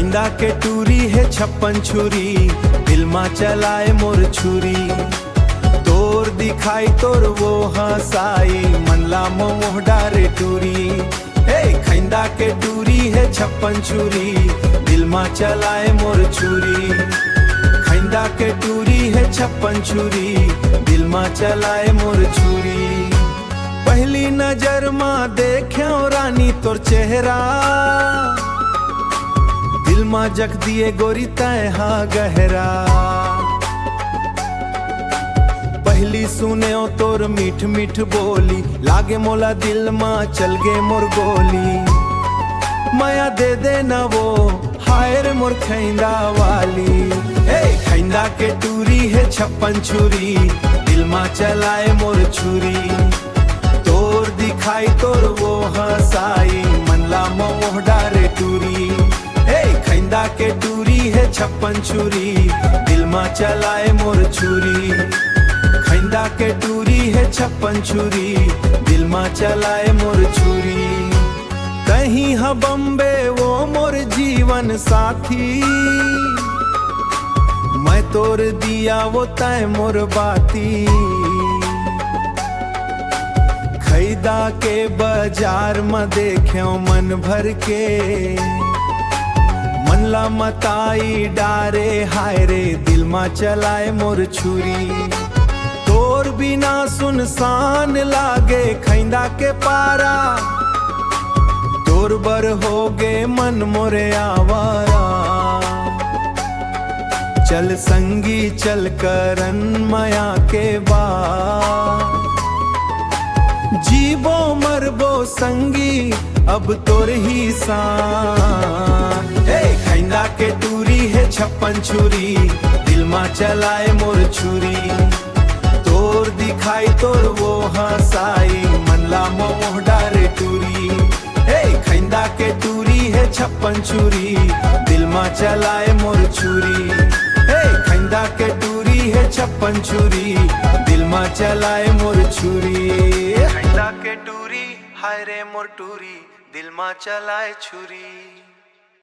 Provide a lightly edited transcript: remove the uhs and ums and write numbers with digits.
खैंदा के टूरी है छप्पन छुरी, दिल मा चलाए मोर छुरी। तोर दिखाई तोर वो हसाई, मनला मोह डारे टूरी। हे खैंदा के टूरी है छप्पन छुरी, दिल मा चलाए मोर छुरी। खैंदा के टूरी है छप्पन छुरी, दिल मा चलाए मोर छुरी। पहली नजर माँ देख्यो रानी तोर चेहरा, दिल माँ जख दिए गोरी तय हा गहरा। पहली सुने तोर मीठ मीठ बोली, लागे मोला दिल माँ चल गे मोर गोली। माया दे दे न वो हाय रे मोर खैंदा वाली। हे खैंदा के टूरी है छप्पन छुरी, दिल माँ चलाए मोर छुरी। तोर दिखाई तोर वो हसाई, मनला मोह डारे टूरी। हे खैंदा के टूरी है छप्पन छुरी, दिल मा चलाए मोर छुरी। खैंदा के टूरी है छप्पन छुरी, दिल मा चलाए मोर छुरी। कहीं हा बम्बे वो मोर जीवन साथी, मैं तोर दिया वो तय मोर बाती। खैदा के बाजार में देख्यो मन भर के, मनला मताई डारे हाय रे, दिल मा चलाए मोर छुरी। तोर बिना सुनसान लागे खैंदा के पारा, तोर बर हो गे मन मोरे आवारा। चल संगी चल करन माया के बाद, जीवो मरबो संगी अब तोर ही साथ। हे खैंदा के टूरी है छप्पन छुरी, दिल मा चलाए मोर छुरी। तोर दिखाई तोर वो हसाई, मनला मोह डारे टूरी। हे खैंदा के टूरी है छप्पन छुरी, दिल मा चलाए मोर छुरी। हे खैंदा के टूरी है छप्पन छुरी, दिल मा चलाए मोर छुरी। खैंदा के टूरी हाय रे मोर टूरी, दिल मा चलाए छुरी।